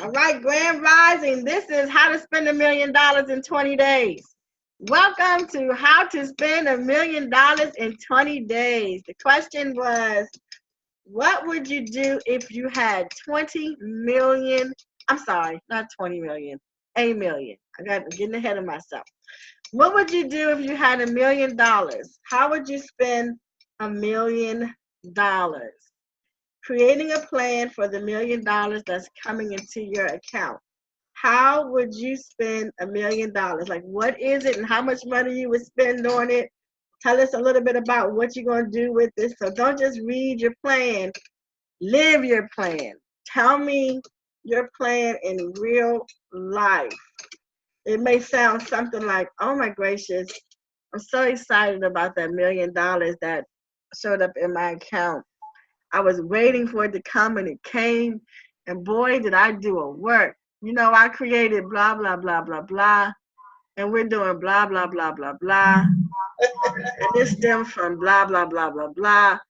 All right, Grand Rising. This is how to spend $1 million in 20 days. Welcome to how to spend $1 million in 20 days. The question was, what would you do if you had 20 million? I'm sorry, not 20 million, a million. I'm getting ahead of myself. What would you do if you had $1 million? How would you spend $1 million? Creating a plan for the $1 million that's coming into your account. How would you spend $1 million? Like, what is it and how much money you would spend on it? Tell us a little bit about what you're going to do with this. So don't just read your plan, live your plan. Tell me your plan in real life. It may sound something like, oh my gracious, I'm so excited about that $1 million that showed up in my account. I was waiting for it to come and it came. And boy, did I do a work. You know, I created blah, blah, blah, blah, blah. And we're doing blah, blah, blah, blah, blah. And this stems from blah, blah, blah, blah, blah.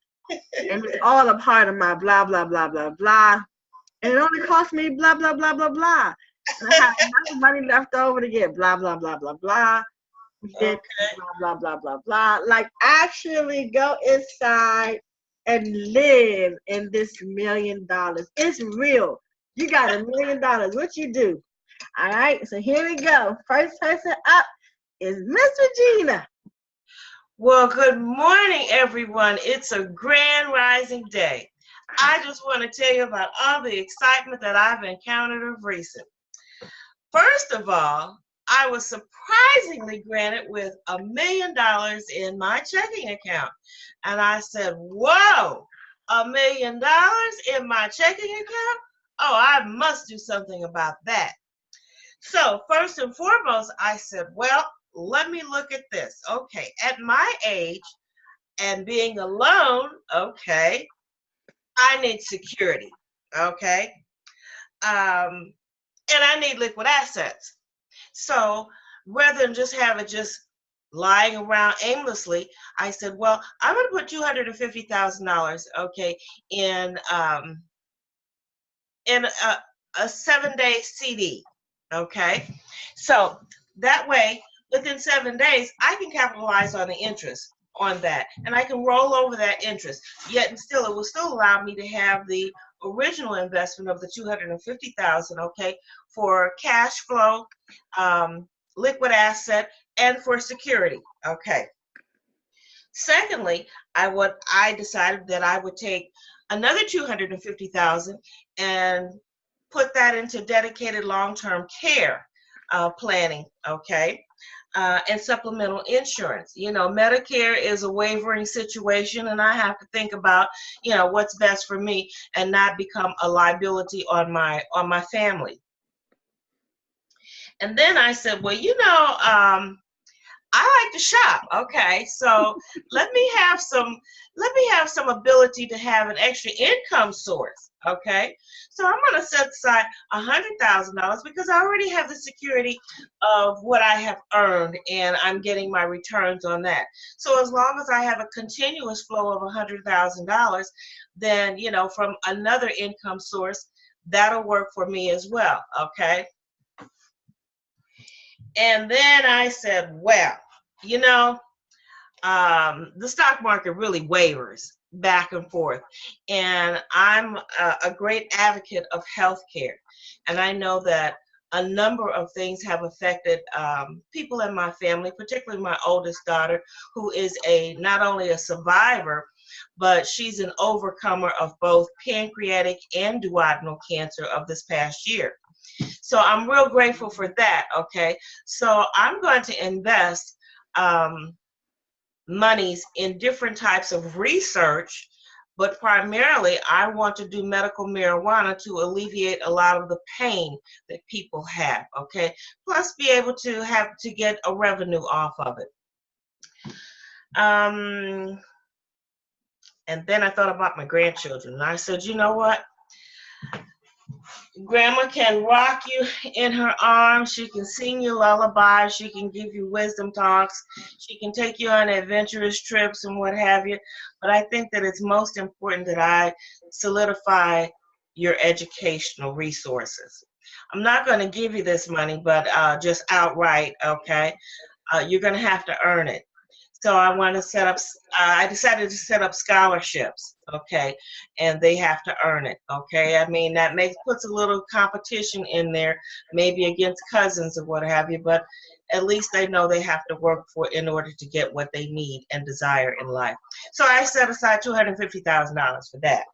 And it's all a part of my blah, blah, blah, blah, blah. And it only cost me blah, blah, blah, blah, blah. And I have enough money left over to get blah, blah, blah, blah, blah. Get blah, blah, blah, blah, blah. Like, actually go inside and live in this $1 million. It's real. You got $1 million. What you do? All right. So here we go. First person up is Miss Regina. Well, good morning, everyone. It's a grand rising day. I just want to tell you about all the excitement that I've encountered of recent. First of all, I was surprisingly granted with $1 million in my checking account. And I said, whoa, $1 million in my checking account? Oh, I must do something about that. So first and foremost, I said, well, let me look at this. Okay, at my age and being alone, okay, I need security, okay? And I need liquid assets. So rather than just have it just lying around aimlessly, I said, well, I'm going to put $250,000, okay, in a 7-day CD, okay? So that way, within 7 days, I can capitalize on the interest on that, and I can roll over that interest. Yet and still, it will still allow me to have the original investment of the $250,000, okay, for cash flow, liquid asset, and for security, okay. Secondly, I decided that I would take another $250,000 and put that into dedicated long-term care planning, okay, and supplemental insurance. You know, Medicare is a wavering situation, and I have to think about, you know, what's best for me and not become a liability on my family. And then I said, well, you know, I like to shop. Okay, so let me have some ability to have an extra income source. Okay, so I'm going to set aside $100,000 because I already have the security of what I have earned, and I'm getting my returns on that. So as long as I have a continuous flow of $100,000, then, you know, from another income source, that'll work for me as well. Okay. And then I said, well, you know, the stock market really wavers back and forth. And I'm a great advocate of healthcare. And I know that a number of things have affected people in my family, particularly my oldest daughter, who is not only a survivor, but she's an overcomer of both pancreatic and duodenal cancer of this past year. So I'm real grateful for that, okay? So I'm going to invest monies in different types of research, but primarily I want to do medical marijuana to alleviate a lot of the pain that people have, okay? Plus be able to get a revenue off of it. And then I thought about my grandchildren, and I said, you know what? Grandma can rock you in her arms. She can sing you lullabies. She can give you wisdom talks. She can take you on adventurous trips and what have you. But I think that it's most important that I solidify your educational resources. I'm not going to give you this money, but just outright, okay? You're going to have to earn it. So I decided to set up scholarships, okay, and they have to earn it, okay. I mean, that puts a little competition in there, maybe against cousins or what have you, but at least they know they have to work for in order to get what they need and desire in life. So I set aside $250,000 for that.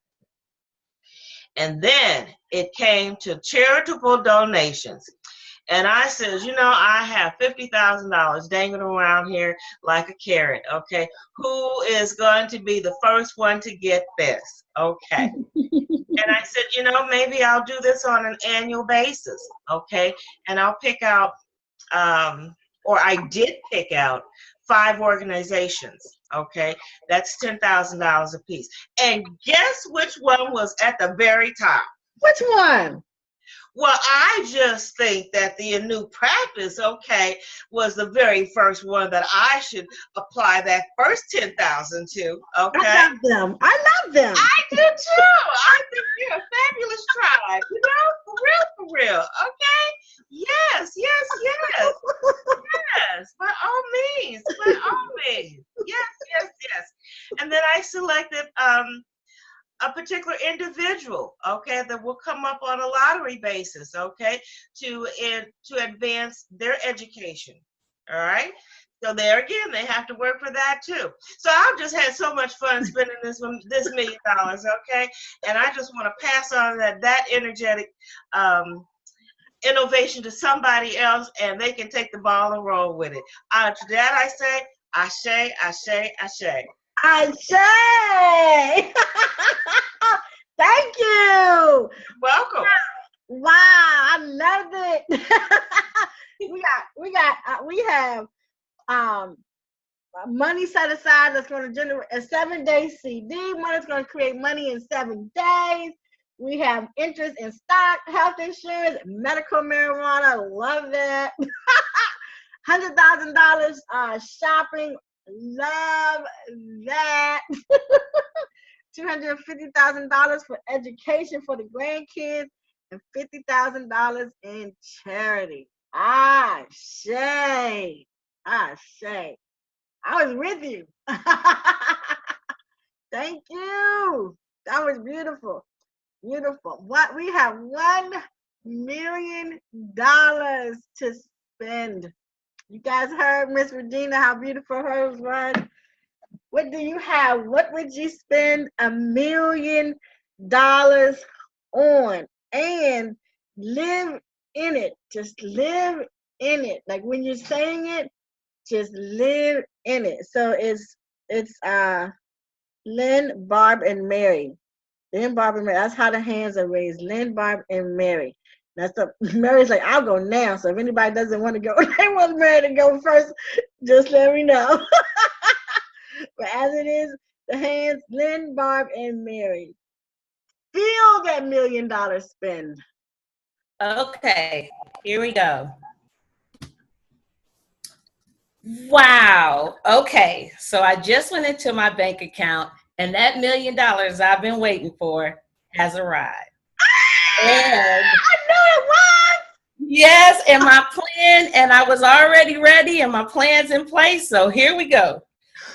And then it came to charitable donations. And I said, I have $50,000 dangling around here like a carrot, okay? Who is going to be the first one to get this? Okay. And I said, maybe I'll do this on an annual basis, okay? And I'll pick out, or I did pick out 5 organizations, okay? That's $10,000 a piece. And guess which one was at the very top? Which one? Well, I just think that the new practice, okay, was the very first one that I should apply that first $10,000 to, okay? I love them. I do too. I think you're a fabulous tribe, for real, okay? Yes. Yes, by all means. Yes. And then I selected a particular individual, okay, that will come up on a lottery basis, okay, to advance their education, all right? So there again, they have to work for that too. So I've just had so much fun spending this $1 million, okay? And I just want to pass on that energetic innovation to somebody else, and they can take the ball and roll with it. To that I say, ashe, ashe, ashe. Ashe! Thank you. Welcome. Wow, I love it. we have money set aside that's going to generate a 7-day CD. Money's going to create money in 7 days. We have interest in stock, health insurance, medical marijuana. Love that. $100,000 shopping. Love that. $250,000 for education for the grandkids and $50,000 in charity. Ashe. Ashe. I was with you. Thank you. That was beautiful. Beautiful. What we have $1 million to spend. You guys heard Miss Regina how beautiful hers was. What do you have? What would you spend $1 million on? And live in it. Just live in it. Like when you're saying it, just live in it. So it's Lynn, Barb, and Mary. Lynn, Barb, and Mary. That's how the hands are raised. Lynn, Barb, and Mary. That's up. Mary's like, I'll go now. So if anybody doesn't want to go, they want Mary to go first, just let me know. But as it is, the hands, Lynn, Barb, and Mary. Feel that $1 million spend. Okay, here we go. Wow. Okay, so I just went into my bank account, and that $1 million I've been waiting for has arrived. And I knew it was. Yes, and my plan, and I was already ready, and my plan's in place. So here we go.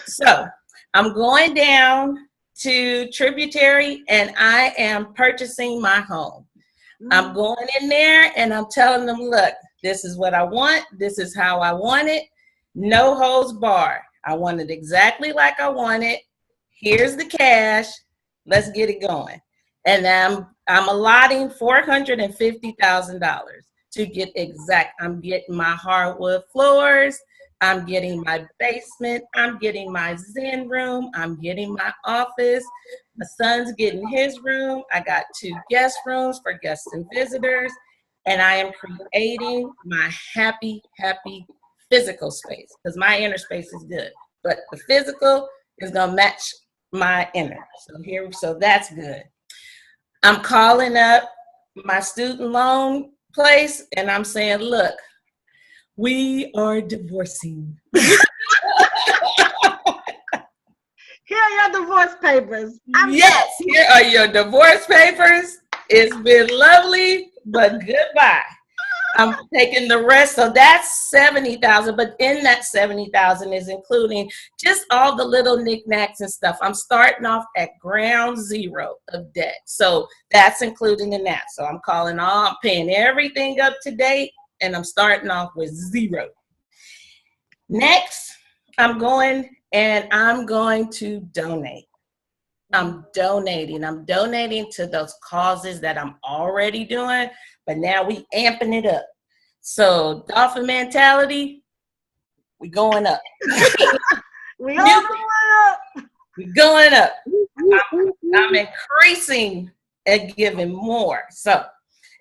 So I'm going down to Tributary, and I am purchasing my home. I'm going in there, and I'm telling them, look, this is what I want. This is how I want it. No holds barred. I want it exactly like I want it. Here's the cash. Let's get it going. And I'm allotting $450,000 to get exact. I'm getting my hardwood floors. I'm getting my basement. I'm getting my Zen room. I'm getting my office. My son's getting his room. I got 2 guest rooms for guests and visitors. And I am creating my happy physical space because my inner space is good. But the physical is going to match my inner. So that's good. I'm calling up my student loan place and I'm saying, look, we are divorcing. Here are your divorce papers. Yes, here are your divorce papers. It's been lovely. but goodbye. I'm taking the rest. So that's 70,000, but in that 70,000 is including just all the little knickknacks and stuff. I'm starting off at ground zero of debt. So that's including in that. So I'm paying everything up to date, and I'm starting off with zero. Next, I'm going to donate. I'm donating to those causes that I'm already doing, but now we amping it up. So dolphin mentality, we going up. We all going up. We going up. I'm increasing and giving more. So,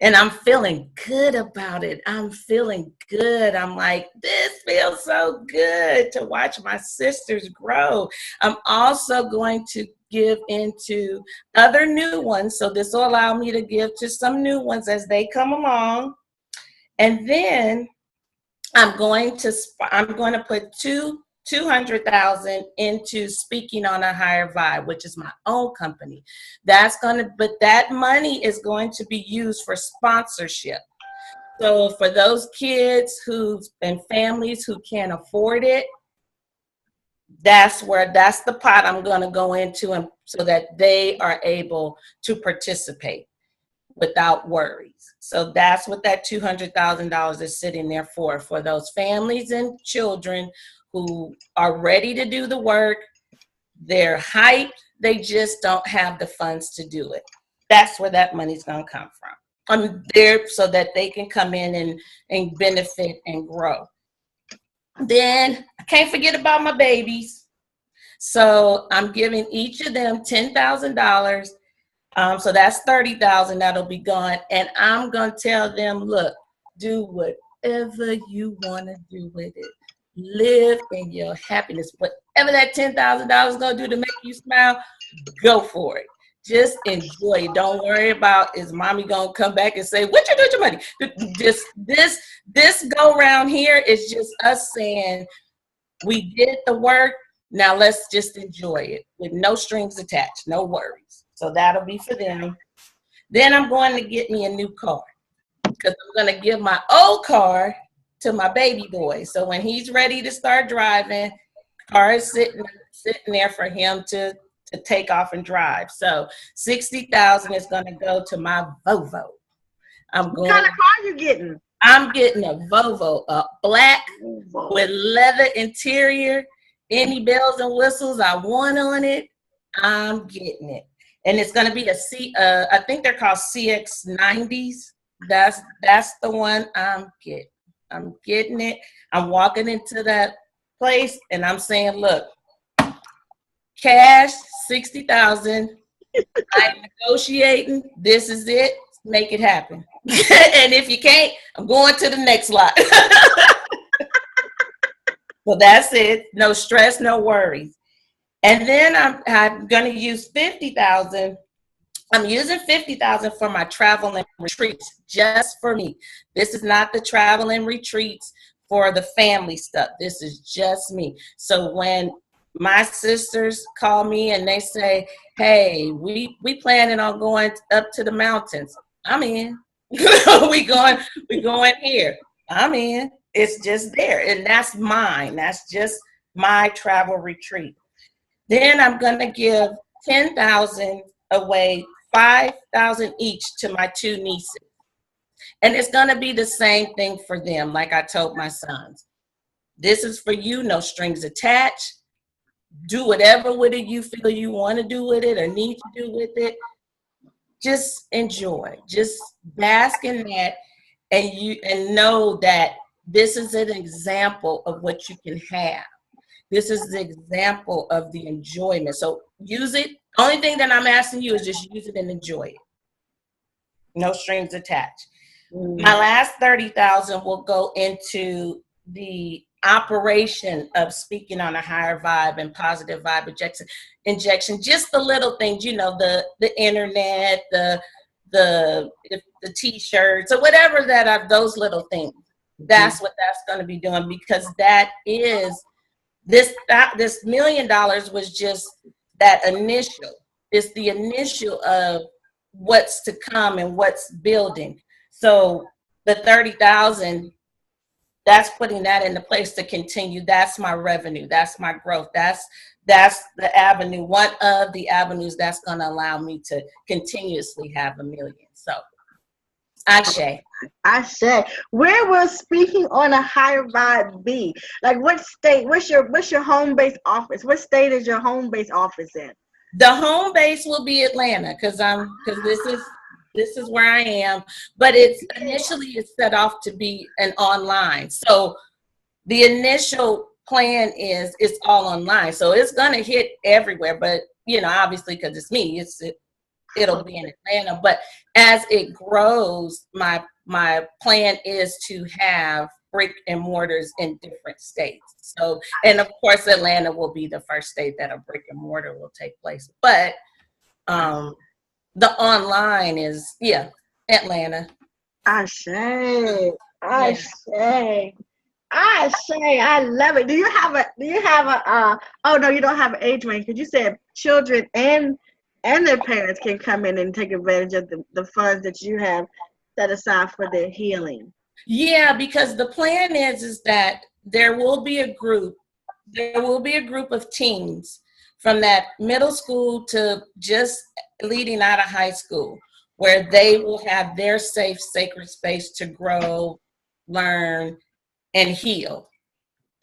and I'm feeling good about it. I'm feeling good. I'm like, this feels so good to watch my sisters grow. I'm also going to give into other new ones. So this will allow me to give to some new ones as they come along. And then I'm going to put 200,000 into Speaking on a Higher Vibe, which is my own company. But that money is going to be used for sponsorship. So for those kids and families who can't afford it, that's the pot I'm going to go into, and so that they are able to participate without worries. So that's what that $200,000 is sitting there for those families and children who are ready to do the work. They're hyped. They just don't have the funds to do it. That's where that money's going to come from. I'm there so that they can come in and benefit and grow. Then I can't forget about my babies. So I'm giving each of them $10,000. So that's $30,000 that'll be gone. And I'm going to tell them, look, do whatever you want to do with it. Live in your happiness. Whatever that $10,000 is going to do to make you smile, go for it. Just enjoy it. Don't worry about, is mommy going to come back and say, what you do with your money? Just this go round here is just us saying, we did the work. Now let's just enjoy it with no strings attached, no worries. So that'll be for them. Then I'm going to get me a new car, because I'm going to give my old car to my baby boy. So when he's ready to start driving, car is sitting there for him to take off and drive. So $60,000 is going to go to my Volvo. What kind of car you getting? I'm getting a Volvo, a black with leather interior. Any bells and whistles I want on it, I'm getting it. And it's going to be I think they're called CX90s. That's the one I'm getting. I'm getting it. I'm walking into that place and I'm saying, look, cash, $60,000. I'm negotiating. This is it. Make it happen. And if you can't, I'm going to the next lot. So that's it. No stress, no worries. And then I'm going to use $50,000. I'm using $50,000 for my travel and retreats, just for me. This is not the travel and retreats for the family stuff. This is just me. So when my sisters call me and they say, hey, we planning on going up to the mountains, I'm in. we going here, I'm in. It's just there, and that's mine. That's just my travel retreat. Then I'm going to give $10,000 away, $5,000 each to my two nieces. And it's going to be the same thing for them, like I told my sons. This is for you, no strings attached. Do whatever with it you feel you want to do with it or need to do with it. Just enjoy. Just bask in that, and know that this is an example of what you can have. This is the example of the enjoyment. So use it. Only thing that I'm asking you is just use it and enjoy it. No strings attached. My last $30,000 will go into the operation of Speaking on a Higher Vibe and Positive Vibe injection. Just the little things, the internet, the t-shirts or whatever that are, those little things. That's what that's going to be doing, because that is this $1 million was just that initial. It's the initial of what's to come and what's building. So the 30,000, that's putting that into place to continue. That's my revenue. That's my growth. That's the avenue, one of the avenues that's going to allow me to continuously have $1 million. So, Ashe. Ashe. Where will Speaking on a Higher Vibe be? Like, what state? What's your home base office? What state is your home base office in? The home base will be Atlanta because this is where I am. But it's set off to be an online. So the initial plan is it's all online. So it's gonna hit everywhere. But obviously because it's me, it'll be in Atlanta. But as it grows, my plan is to have brick and mortars in different states. So, and of course, Atlanta will be the first state that a brick and mortar will take place. But the online is, Atlanta. Ashe. Ashe. I love it. Do you have a oh no, you don't have an age range because you said children and their parents can come in and take advantage of the funds that you have set aside for their healing. Yeah, because the plan is that there will be a group of teens from that middle school to just leading out of high school where they will have their safe, sacred space to grow, learn, and heal.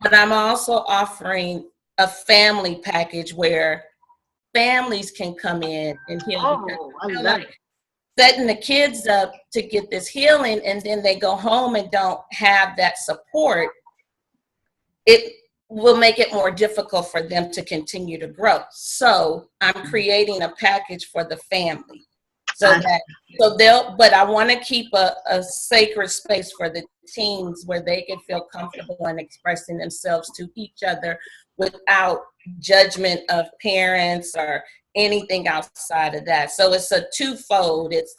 But I'm also offering a family package where families can come in and heal. Oh, I love it. Setting the kids up to get this healing and then they go home and don't have that support, it will make it more difficult for them to continue to grow. So I'm creating a package for the family. But I want to keep a sacred space for the teens where they can feel comfortable in expressing themselves to each other without judgment of parents or anything outside of that. So it's a twofold. It's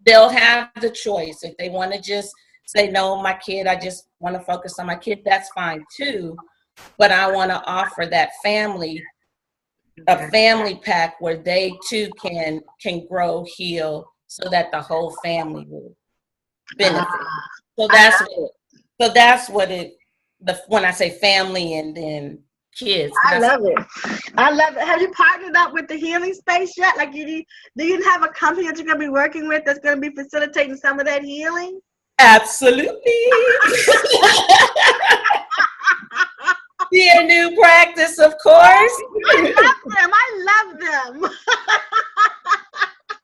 they'll have the choice. If they want to just say, no, my kid, I just want to focus on my kid, that's fine too. But I want to offer that family a family pack where they too can grow, heal, so that the whole family will benefit. So that's what when I say family and then kids. I love it. Have you partnered up with the Healing Space yet? Like, do you have a company that you're going to be working with that's going to be facilitating some of that healing? Absolutely. Be a new practice, of course. I love them.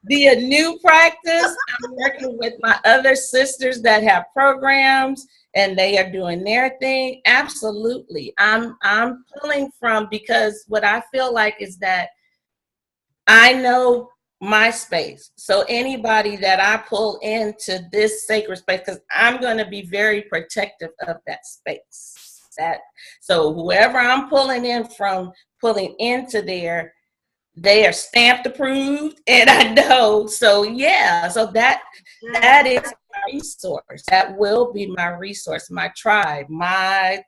Be a new practice. I'm working with my other sisters that have programs and they are doing their thing. Absolutely. I'm pulling from, because what I feel like is that I know my space. So anybody that I pull into this sacred space, because I'm going to be very protective of that space. So whoever I'm pulling in from, pulling into there, they are stamped approved, and I know. So so that is my resource. That will be my resource, my tribe, my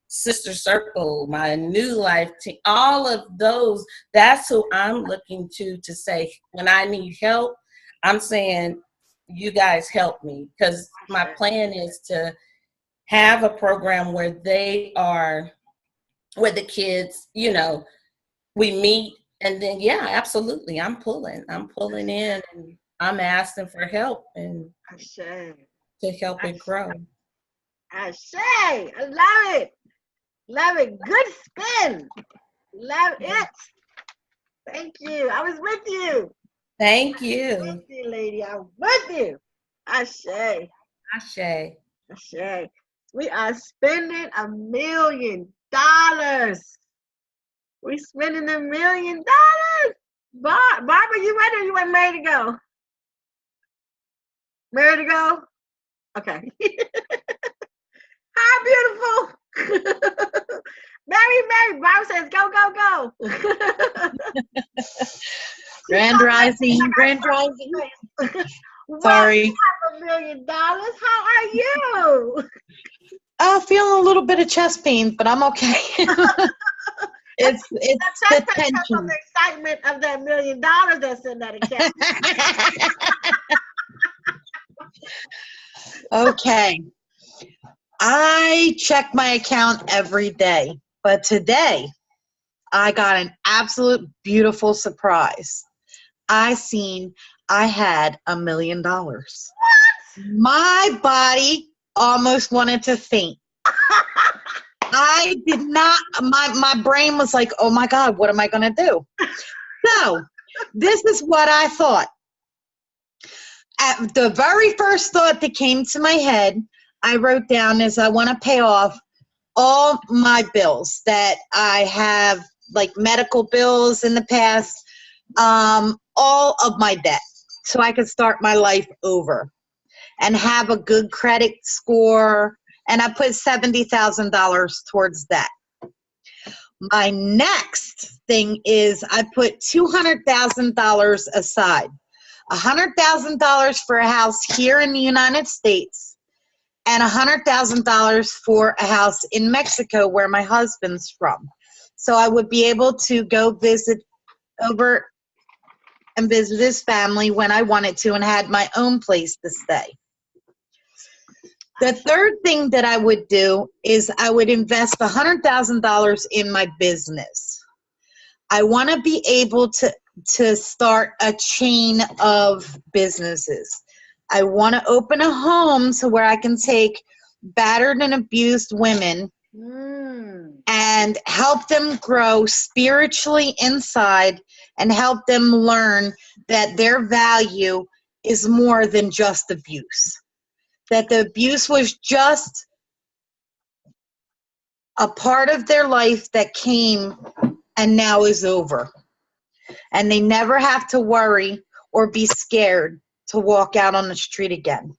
sister circle, my new life team, all of those. That's who I'm looking to say, when I need help, I'm saying, you guys help me, because my plan is to have a program where the kids, we meet, and then absolutely, I'm pulling in, and I'm asking for help and to help it grow. Ashe, I love it. Good spin. Love it. Thank you. I was with you. Thank you. Thank you, lady. I'm with you. Ashe. We are spending $1 million. We're spending $1 million. Barbara, you ready or you want Mary to go? Mary to go? Okay. Hi, beautiful. Mary. Barbara says, go. Grand Rising. Sorry. You have $1 million. How are you? Feeling a little bit of chest pains, but I'm okay. It's the tension. From the excitement of that $1 million that's in that account. Okay. I check my account every day, but today I got an absolute beautiful surprise. I had $1 million. My body almost wanted to faint. I did not, my brain was like, oh my God, what am I going to do? So this is what I thought. At the very first thought that came to my head, I wrote down is I want to pay off all my bills that I have, like medical bills in the past, all of my debt, so I could start my life over and have a good credit score. And I put $70,000 towards that. My next thing is I put $200,000 aside. $100,000 for a house here in the United States and $100,000 for a house in Mexico where my husband's from. So I would be able to go visit over and visit his family when I wanted to and had my own place to stay. The third thing that I would do is I would invest $100,000 in my business. I want to be able to start a chain of businesses. I want to open a home so where I can take battered and abused women and help them grow spiritually inside and help them learn that their value is more than just abuse. That the abuse was just a part of their life that came and now is over. And they never have to worry or be scared to walk out on the street again.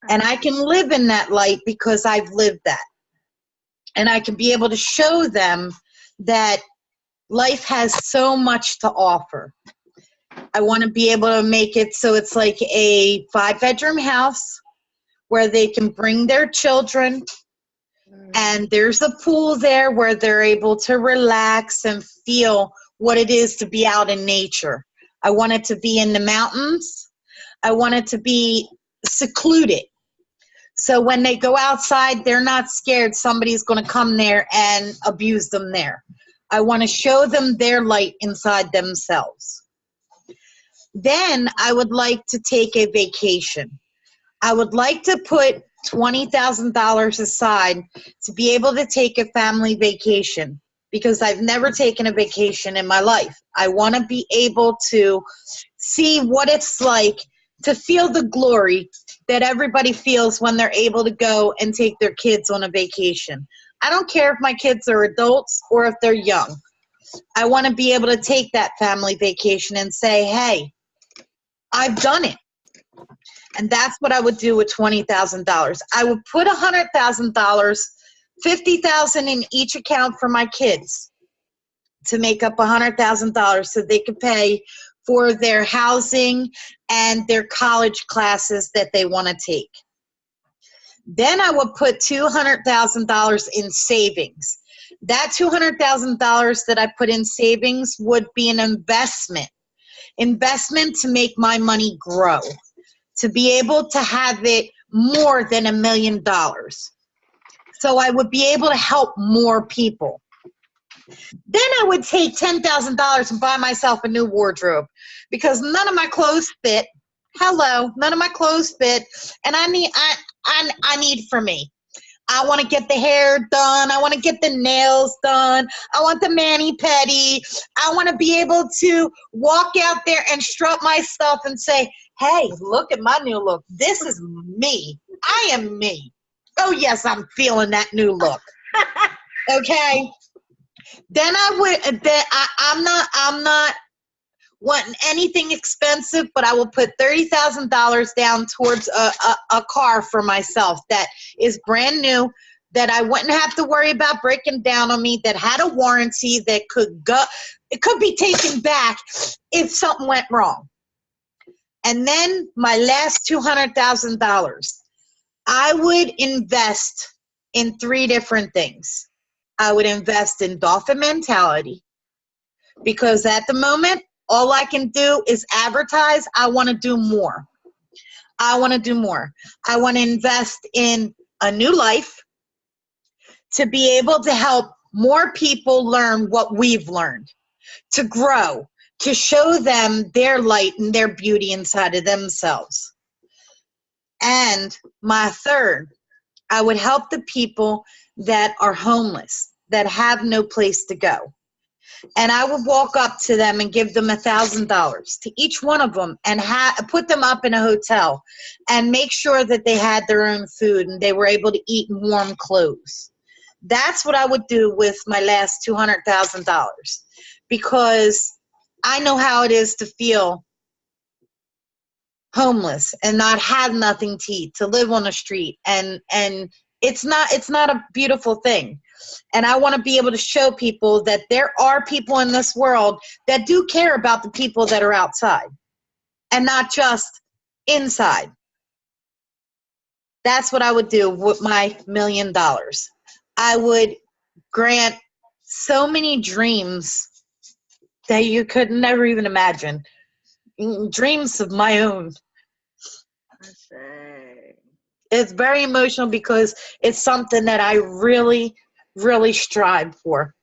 And I can live in that light because I've lived that. And I can be able to show them that life has so much to offer. I want to be able to make it so it's like a 5-bedroom house where they can bring their children, and there's a pool there where they're able to relax and feel what it is to be out in nature. I want it to be in the mountains. I want it to be secluded. So when they go outside, they're not scared somebody's going to come there and abuse them there. I want to show them their light inside themselves. Then I would like to take a vacation. I would like to put $20,000 aside to be able to take a family vacation because I've never taken a vacation in my life. I want to be able to see what it's like to feel the glory that everybody feels when they're able to go and take their kids on a vacation. I don't care if my kids are adults or if they're young. I want to be able to take that family vacation and say, hey, I've done it. And that's what I would do with $20,000. I would put $100,000, $50,000 in each account for my kids to make up $100,000 so they could pay for their housing and their college classes that they want to take. Then I would put $200,000 in savings. That $200,000 that I put in savings would be an investment to make my money grow, to be able to have it more than $1 million. So I would be able to help more people. Then I would take $10,000 and buy myself a new wardrobe because none of my clothes fit. Hello, none of my clothes fit, and I need for me. I want to get the hair done. I want to get the nails done. I want the mani-pedi. I want to be able to walk out there and strut my stuff and say, hey, look at my new look. This is me. I am me. Oh, yes, I'm feeling that new look. Okay? Then I'm not wanting anything expensive, but I will put $30,000 down towards a car for myself that is brand new, that I wouldn't have to worry about breaking down on me, that had a warranty, that it could be taken back if something went wrong. And then my last $200,000, I would invest in 3 different things. I would invest in dolphin mentality because at the moment, all I can do is advertise. I want to do more. I want to do more. I want to invest in a new life to be able to help more people learn what we've learned, to grow, to show them their light and their beauty inside of themselves. And my third, I would help the people that are homeless, that have no place to go. And I would walk up to them and give them $1,000 to each one of them and put them up in a hotel and make sure that they had their own food and they were able to eat in warm clothes. That's what I would do with my last $200,000, because I know how it is to feel homeless and not have nothing to eat, to live on the street, and it's not a beautiful thing. And I want to be able to show people that there are people in this world that do care about the people that are outside and not just inside. That's what I would do with my $1 million. I would grant so many dreams that you could never even imagine. Dreams of my own. It's very emotional because it's something that I really, really strive for.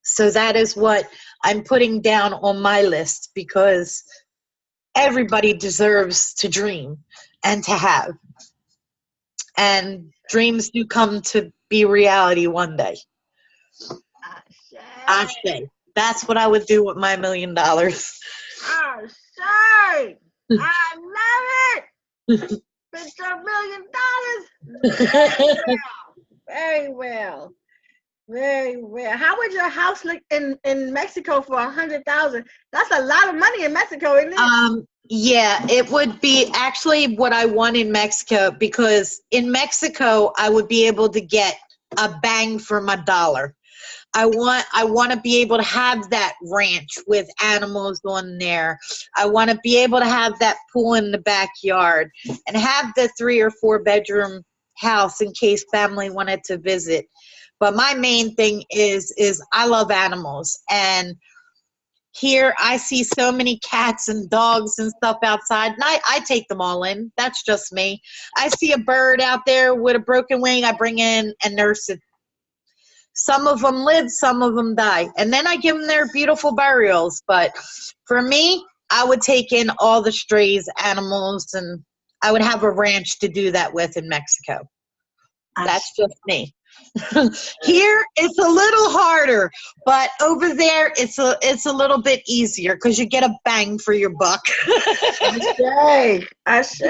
So that is what I'm putting down on my list, because everybody deserves to dream and to have. And dreams do come to be reality one day. Ashe. That's what I would do with my $1 million. Ashe. I love it. It's $1 million. Very well. Very well. How would your house look in Mexico for $100,000? That's a lot of money in Mexico, isn't it? Yeah, it would be actually what I want in Mexico, because in Mexico I would be able to get a bang for my dollar. I want to be able to have that ranch with animals on there. I want to be able to have that pool in the backyard and have the 3 or 4 bedroom house in case family wanted to visit. But my main thing is I love animals, and here I see so many cats and dogs and stuff outside, and I take them all in. That's just me. I see a bird out there with a broken wing, I bring in and nurse it. Some of them live, some of them die. And then I give them their beautiful burials. But for me, I would take in all the strays, animals, and I would have a ranch to do that with in Mexico. That's just me. Here, it's a little harder, but over there, it's a little bit easier because you get a bang for your buck. Ashe.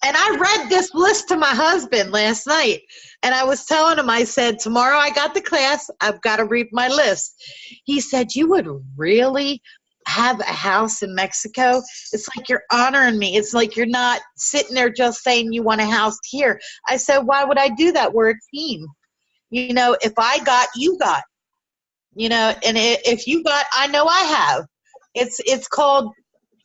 And I read this list to my husband last night, and I was telling him, I said, tomorrow I got the class, I've got to read my list. He said, you would really have a house in Mexico? It's like you're honoring me. It's like you're not sitting there just saying you want a house here. I said, why would I do that? We're a team. You know, if I got, you got. You know, and if you got, I know I have. It's called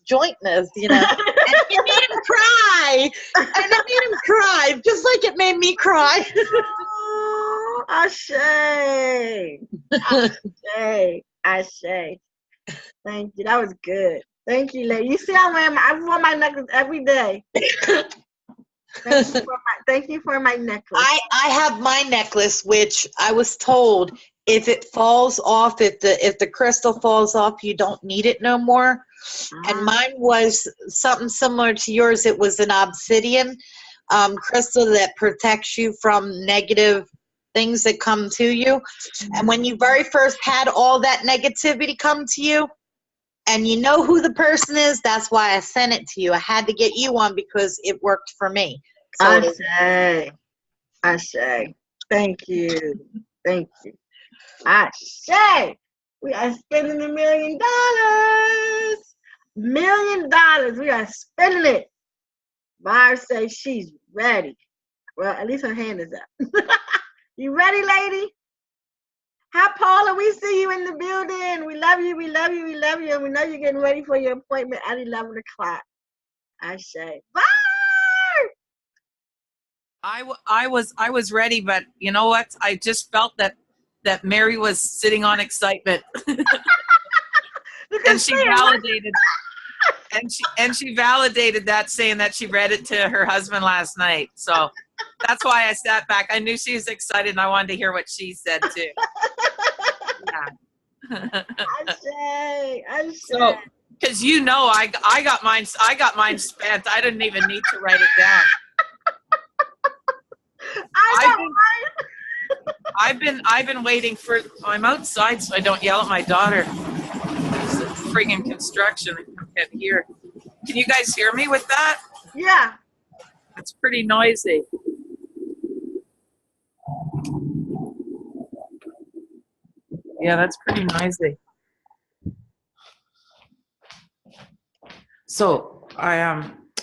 jointness, you know. And it made him cry. And it made him cry, just like it made me cry. Oh, Ashe. Ashe. Thank you. That was good. Thank you, lady. You see, I wear my necklace every day. Thank you for my necklace. I have my necklace, which I was told if it falls off, if the crystal falls off, you don't need it no more. And mine was something similar to yours. It was an obsidian crystal that protects you from negative things that come to you. And when you very first had all that negativity come to you, and you know who the person is, that's why I sent it to you. I had to get you one because it worked for me. So Ashe. Thank you. Thank you. Ashe. We are spending $1 million. $1 million. We are spending it. Barb says she's ready. Well, at least her hand is up. You ready, lady? Hi, Paula. We see you in the building. We love you. We love you. We love you. And we know you're getting ready for your appointment at 11 o'clock. Ashe. Bye. I was ready, but you know what? I just felt that Mary was sitting on excitement. And she validated. And she validated that, saying that she read it to her husband last night. So that's why I sat back. I knew she was excited, and I wanted to hear what she said too. Yeah. So, because I got mine spent. I didn't even need to write it down. I've been waiting for. I'm outside, so I don't yell at my daughter. It's friggin' construction. I can't hear. Can you guys hear me with that? Yeah. It's pretty noisy. Yeah, that's pretty noisy. So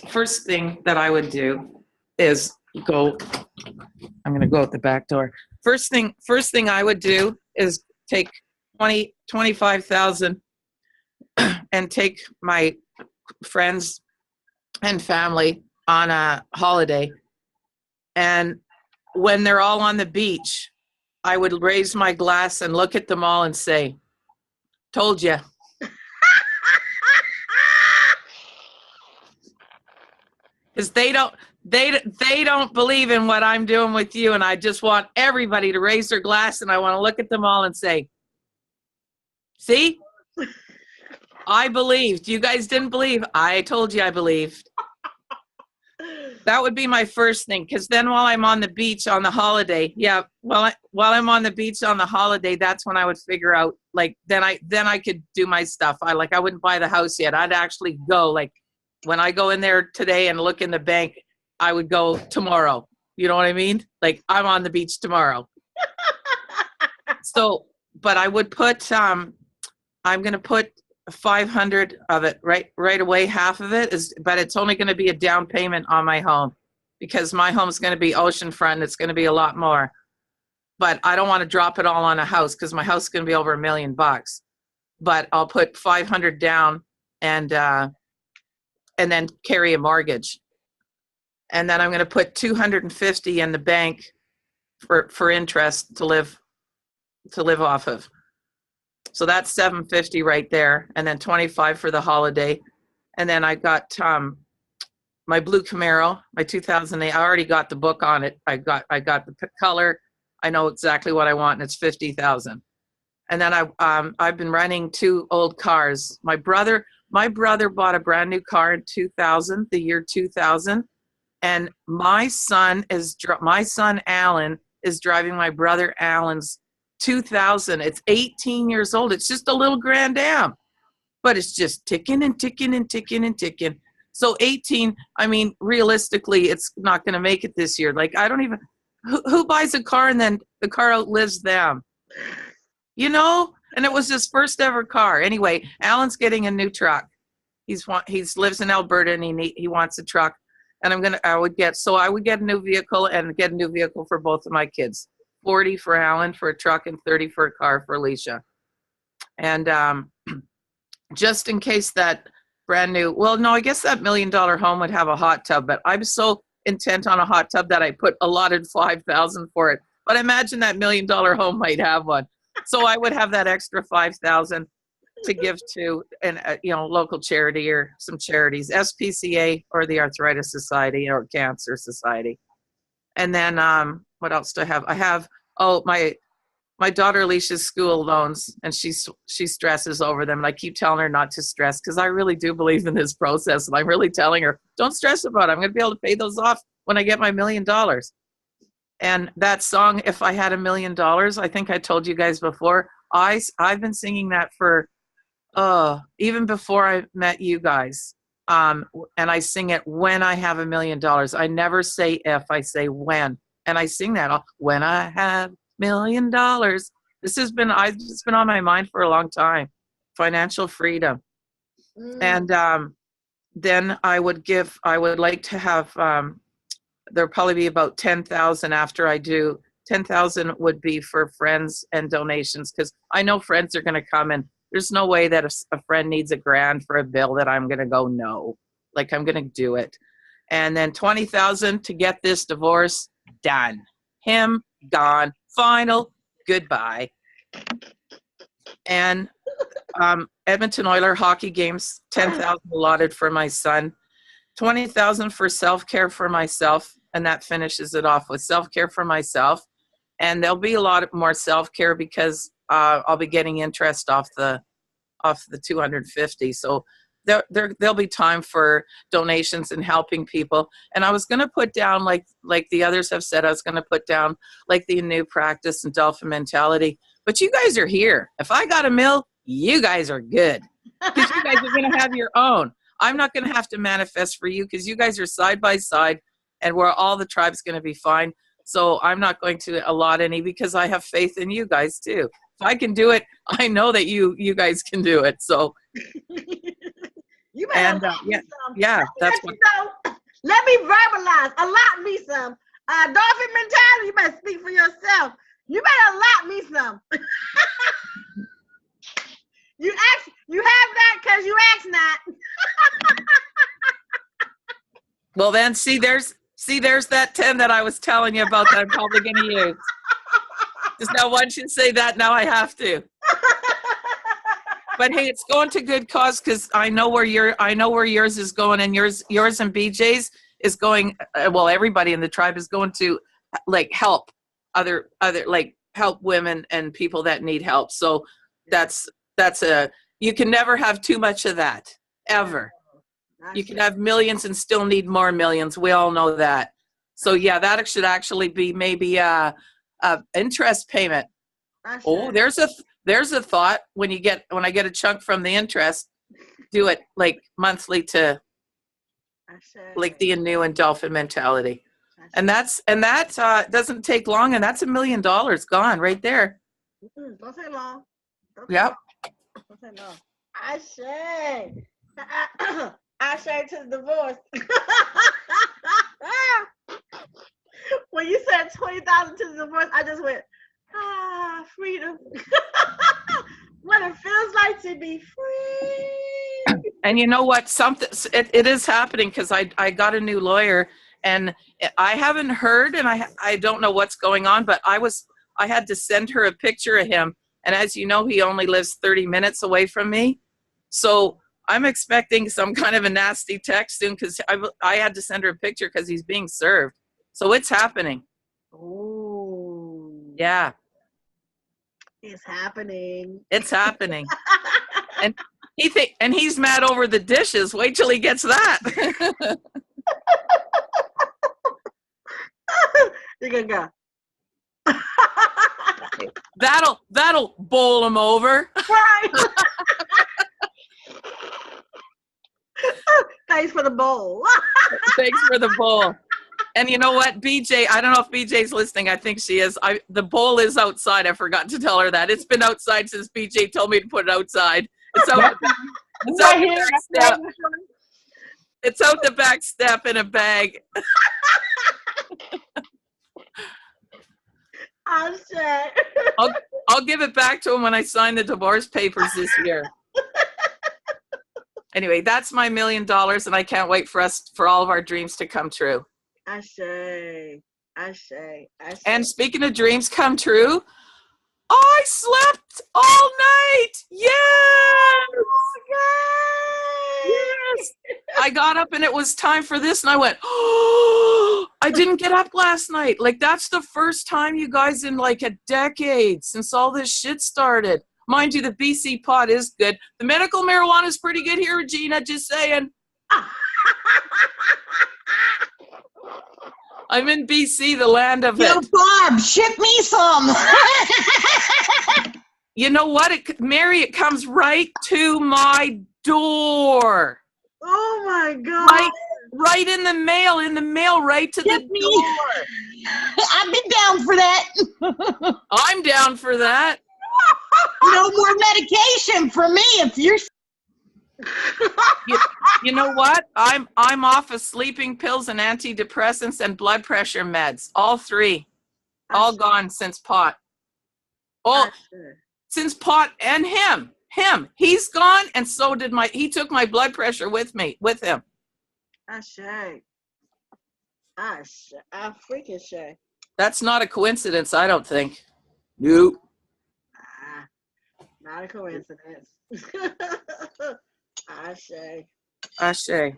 first thing that I would do is go. I'm gonna go out the back door. First thing I would do is take 25,000 and take my friends and family on a holiday. And when they're all on the beach, I would raise my glass and look at them all and say, "Told you." Because they don't believe in what I'm doing with you, and I just want everybody to raise their glass, and I want to look at them all and say, "See, I believed. You guys didn't believe. I told you I believed." That would be my first thing, because then while I'm on the beach on the holiday, while I'm on the beach on the holiday, that's when I would figure out, like, then I could do my stuff. I wouldn't buy the house yet. I'd actually go, like, when I go in there today and look in the bank, I would go tomorrow. You know what I mean? Like, I'm on the beach tomorrow. So, but I would put, I'm going to put 500 of it right away. Half of it is, but it's only going to be a down payment on my home, because my home's going to be oceanfront. It's going to be a lot more, but I don't want to drop it all on a house, because my house is going to be over $1 million. But I'll put 500 down and then carry a mortgage. And then I'm going to put 250 in the bank for interest to live off of. So that's 750 right there. And then 25 for the holiday. And then I got my blue Camaro, my 2008. I already got the book on it. I got the color. I know exactly what I want, and it's 50,000. And then I've been running 2 old cars. My brother bought a brand new car in 2000, the year 2000, and my son Alan is driving my brother Alan's 2000. It's 18 years old. It's just a little Grand Am, but it's just ticking and ticking and ticking and ticking. So 18, I mean, realistically, it's not going to make it this year. Like, I don't even, who buys a car and then the car outlives them? You know? And it was his first ever car. Anyway, Alan's getting a new truck. He's lives in Alberta, and he wants a truck. And I would get a new vehicle, and get a new vehicle for both of my kids. 40 for Alan for a truck, and 30 for a car for Alicia. And just in case that brand new, well, no, I guess that $1 million home would have a hot tub, but I'm so intent on a hot tub that I put allotted 5,000 for it. But imagine that $1 million home might have one. So I would have that extra 5,000 to give to local charity or some charities, SPCA or the Arthritis Society or Cancer Society. And then what else do I have? I have my daughter Alicia's school loans, and she stresses over them, and I keep telling her not to stress, because I really do believe in this process, and I'm really telling her, don't stress about it. I'm going to be able to pay those off when I get my $1 million. And that song, If I Had $1 Million, I think I told you guys before, I've been singing that for even before I met you guys. And I sing it when I have $1 million. I never say if, I say when. And I sing that when I have $1 million. This has been it's been on my mind for a long time. Financial freedom. And then I would like to have there'll probably be about 10,000 after I do. 10,000 would be for friends and donations, because I know friends are going to come, and there's no way that a friend needs $1,000 for a bill that I'm going to go, no. Like, I'm going to do it. And then 20,000 to get this divorce done. Him, gone, final, goodbye. And Edmonton Oiler hockey games, 10,000 allotted for my son, 20,000 for self-care for myself, and that finishes it off with self-care for myself. And there'll be a lot more self-care because I'll be getting interest off the 250. So there'll be time for donations and helping people. And I was going to put down, like the others have said, I was going to put down like the new practice and Dolphin mentality. But you guys are here. If I got a mill, you guys are good because you guys are going to have your own. I'm not going to have to manifest for you because you guys are side by side, and we're all the tribe's going to be fine. So I'm not going to allot any because I have faith in you guys too. If I can do it, I know that you guys can do it. So You better allot me yeah, some. yeah, that's Let, let me verbalize. Allot me some. Dolphin mentality, you better speak for yourself. You better allot me some. You have that because you asked not. well then see there's that 10 that I was telling you about that I'm probably going to use. Just now once you say that, now I have to. But hey, it's going to good cause because I know where yours is going, and yours and BJ's is going. Well, everybody in the tribe is going to like help other like help women and people that need help. So that's you can never have too much of that ever. You can have millions and still need more millions. We all know that. So yeah, that should actually be maybe a interest payment. Oh, there's a thought. When I get a chunk from the interest, do it like monthly to like the new and Dolphin mentality. And that doesn't take long, and that's $1 million gone right there. Don't say long. Yep. Don't say long. I say to the divorce. When you said 20,000 to the divorce, I just went, freedom. What it feels like to be free. And you know what? It is happening because I got a new lawyer, and I haven't heard, and I don't know what's going on, but I had to send her a picture of him. And as you know, he only lives 30 minutes away from me. So I'm expecting some kind of a nasty text soon because I had to send her a picture because he's being served. So it's happening. Oh. Yeah. It's happening. It's happening. And he's mad over the dishes. Wait till he gets that. You're gonna go. That'll bowl him over. Right. Thanks for the bowl. Thanks for the bowl. And you know what, BJ, I don't know if BJ's listening. I think she is. The bowl is outside. I forgot to tell her that. It's been outside since BJ told me to put it outside. It's out the back step. It's out the back step in a bag. I'm sure. I'll give it back to him when I sign the divorce papers this year. Anyway, that's my $1 million, and I can't wait for all of our dreams to come true. I say. And speaking of dreams come true, I slept all night. Yes! Yes! I got up and it was time for this, and I went, oh, I didn't get up last night. Like, that's the first time, you guys, in like a decade since all this shit started. Mind you, the BC pot is good. The medical marijuana is pretty good here, Regina, just saying. I'm in BC, the land of Yo, it. Barb, ship me some. You know what, Mary? It comes right to my door. Oh my God! Right in the mail, right to Ship the me. door. I've been down for that. I'm down for that. No more medication for me if you're. You know what? I'm off of sleeping pills and antidepressants and blood pressure meds. All three. All gone since pot. Oh, since pot and him. He's gone, and so did he took my blood pressure with him. I freaking say. That's not a coincidence, I don't think. Nope. Not a coincidence. Ashe. Ashe.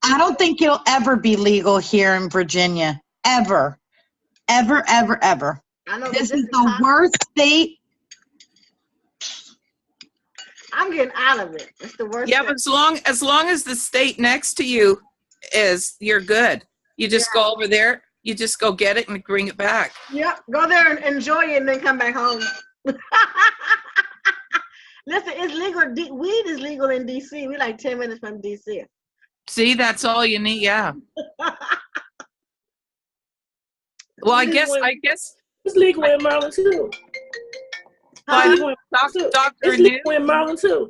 I don't think it'll ever be legal here in Virginia. Ever. Ever, ever, ever. I know This this is the worst state. I'm getting out of it. It's the worst. Yeah, thing. but as long as the state next to you you're good. You just go over there, you just go get it and bring it back. Yep. Go there and enjoy it and then come back home. Listen, it's legal. Weed is legal in DC. We're like 10 minutes from DC. See, that's all you need. Yeah. Well, I guess it's legal in Maryland too. by Dr. Dr. It's New. legal in Maryland too.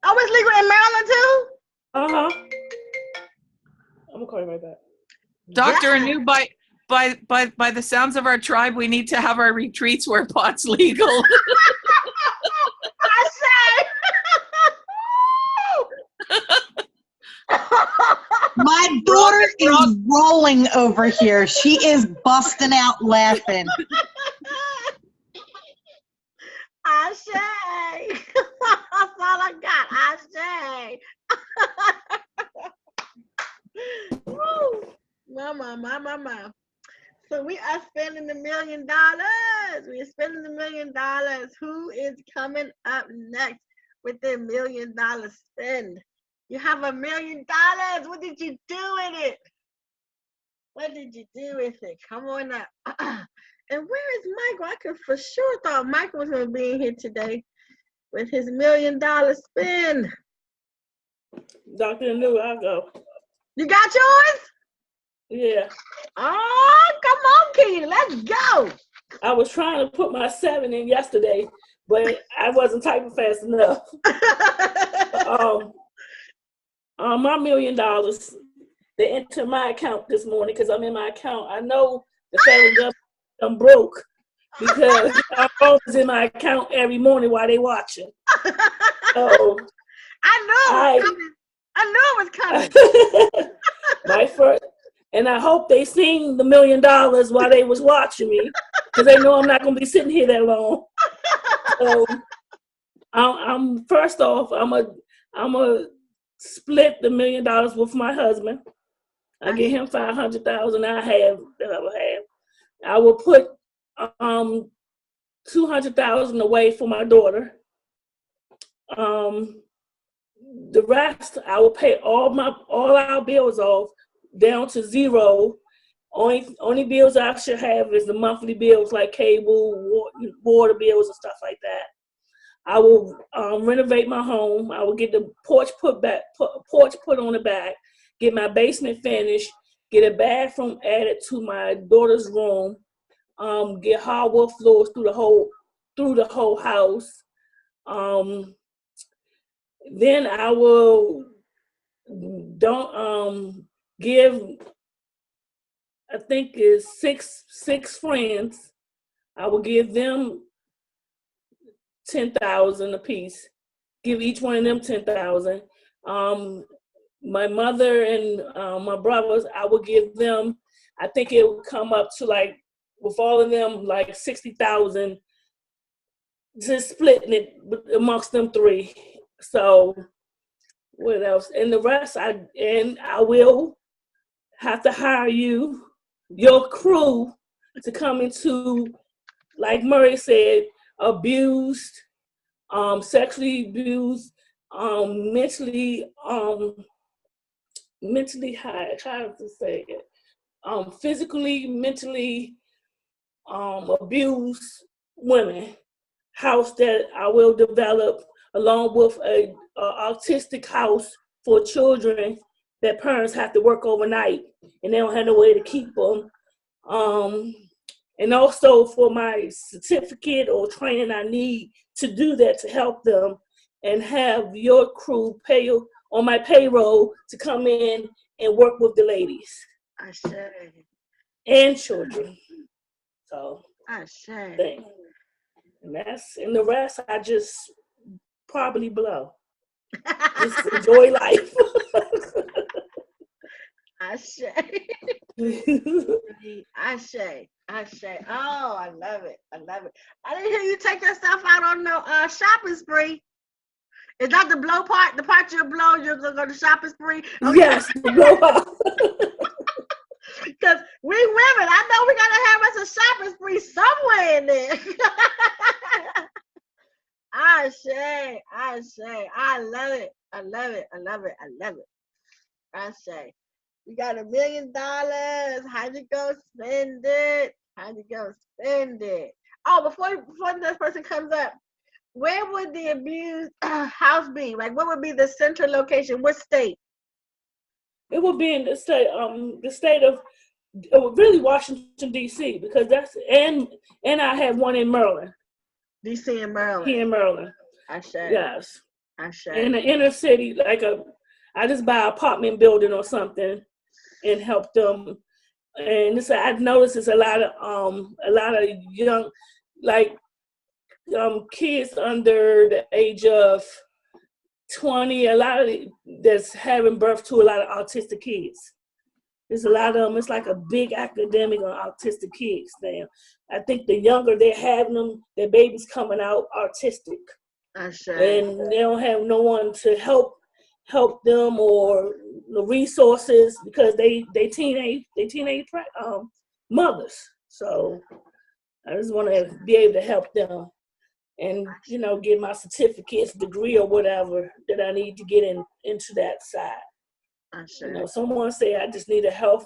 Oh, it's legal in Maryland too? I'm gonna call you right back. Dr. Yeah. Anu, by the sounds of our tribe, we need to have our retreats where pot's legal. I say. My daughter is rolling over here. She is busting out laughing. I say. That's all I got. I say. Woo. Mama. So we are spending $1 million. We are spending $1 million. Who is coming up next with their $1 million spend? You have $1 million. What did you do with it? What did you do with it? Come on up. And where is Michael? I could for sure thought Michael was going to be in here today with his $1 million spend. Dr. Anu, I'll go. You got yours? Yeah. Oh, come on, Keita. Let's go. I was trying to put my 7 in yesterday, but I wasn't typing fast enough. My $1 million, they entered my account this morning because I'm in my account. I know the federal government, I'm broke because our phone is in my account every morning while they watching. So I knew it was coming. My first, and I hope they seen the $1 million while they was watching me because they know I'm not gonna be sitting here that long. So I'm first off, I'm a split the $1 million with my husband. I get him $500,000. I will put $200,000 away for my daughter. The rest I will pay all our bills off down to zero. Only bills I should have is the monthly bills like cable, water bills and stuff like that. I will renovate my home. I will get the porch put on the back, get my basement finished, get a bathroom added to my daughter's room, get hardwood floors through the whole house. Then I will give, I think is six friends. I will give them $10,000 a piece. Give each one of them $10,000. My mother and my brothers, I will give them. I think it would come up to like with all of them like $60,000. Just splitting it amongst them three. So what else? And the rest, I will have to hire your crew to come into, like Murray said, abused, sexually abused, mentally how to say it, physically, mentally abused women. House that I will develop along with a autistic house for children that parents have to work overnight and they don't have no way to keep them. And also for my certificate or training I need to do that to help them, and have your crew pay on my payroll to come in and work with the ladies. I say. And children. So I say. thing. And the rest I just probably blow. Just enjoy life. I say. I say. I say, oh, I love it. I love it. I didn't hear you take yourself out on no shopping spree. Is that the blow part? The part you blow, you're gonna go to shopping spree? Okay. Yes, the blowout. Because we women, I know we gotta have us a shopping spree somewhere in there. I say, I love it. I love it. I love it. I love it. I say, you got $1 million. How'd you go spend it? How'd you go spend it? Oh, before this person comes up, where would the abused house be? Like, what would be the central location? What state? It would be in the state of really Washington D.C. because that's and I have one in Maryland. D.C. and Maryland. Here in Maryland. I say. Yes. I say. In the inner city, I just buy an apartment building or something and help them. And I've noticed it's a lot of young, kids under the age of 20, a lot of that's having birth to a lot of autistic kids. There's a lot of them. It's like a big academic on autistic kids now. I think the younger they're having them, their babies coming out autistic. I say. And they don't have no one to help them or the resources because they teenage mothers. So I just want to be able to help them and get my certificates, degree, or whatever that I need to get into that side. I say. Someone say I just need a health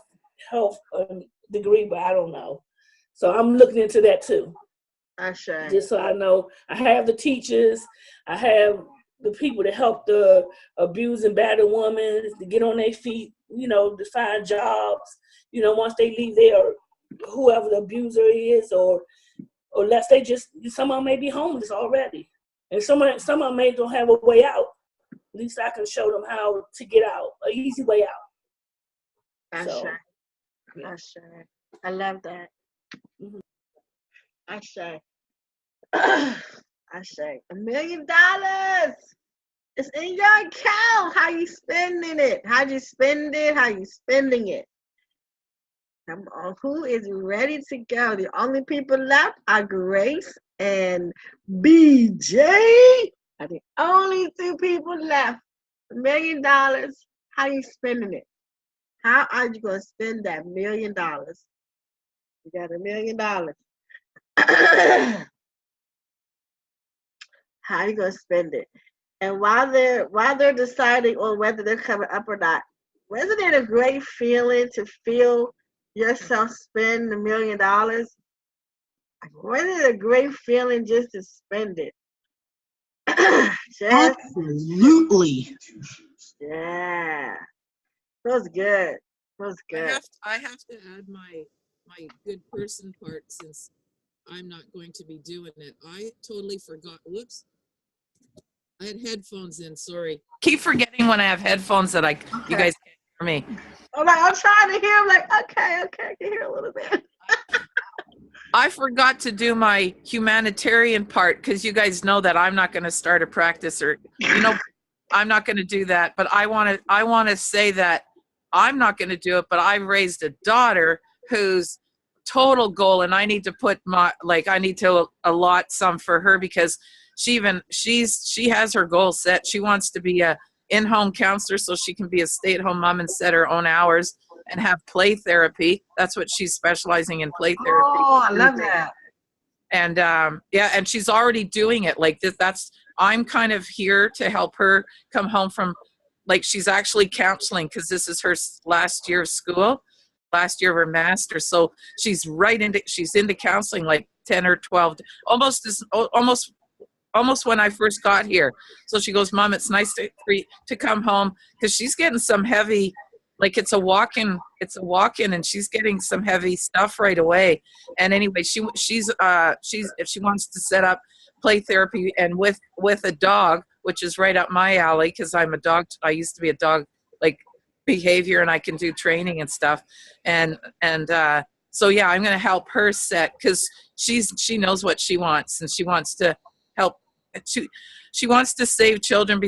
degree, but I don't know. So I'm looking into that too. I say. Just so I know, I have the teachers, I have the people to help the abused and battered women to get on their feet, to find jobs. Once they leave there, whoever the abuser is, or unless some of them may be homeless already, and some of them may don't have a way out. At least I can show them how to get out, an easy way out. I say. I say. I love that. Mm-hmm. I say. I say, $1 million. It's in your account. How you spending it? How'd you spend it? How you spending it? Come on, who is ready to go? The only people left are Grace and BJ. Are the only two people left. $1 million. How you spending it? How are you gonna spend that $1 million? You got $1 million. How are you gonna spend it? And while they're deciding on whether they're coming up or not, wasn't it a great feeling to feel yourself spend $1 million? Wasn't it a great feeling just to spend it? Absolutely. Yeah. Feels good. Feels good. I have to add my good person part since I'm not going to be doing it. I totally forgot. Whoops. I had headphones in, sorry. Keep forgetting when I have headphones that you guys can't hear me. I'm trying to hear. I'm like, okay, I can hear a little bit. I forgot to do my humanitarian part because you guys know that I'm not going to start a practice I'm not going to do that. But I want to say that I'm not going to do it, but I've raised a daughter whose total goal, and I need to put I need to allot some for her because she has her goal set. She wants to be a in-home counselor so she can be a stay-at-home mom and set her own hours and have play therapy. That's what she's specializing in, play therapy. Oh, I love that. And and she's already doing it like this. I'm kind of here to help her come home from, she's actually counseling because this is her last year of school, last year of her master's. So she's into counseling like 10 or 12, almost when I first got here. So she goes, Mom, it's nice to come home because she's getting some heavy, it's a walk-in and she's getting some heavy stuff right away. And anyway, she's if she wants to set up play therapy and with a dog, which is right up my alley because I used to be a dog behavior and I can do training and stuff. And so yeah, I'm going to help her set because she knows what she wants and she wants to help. She wants to save children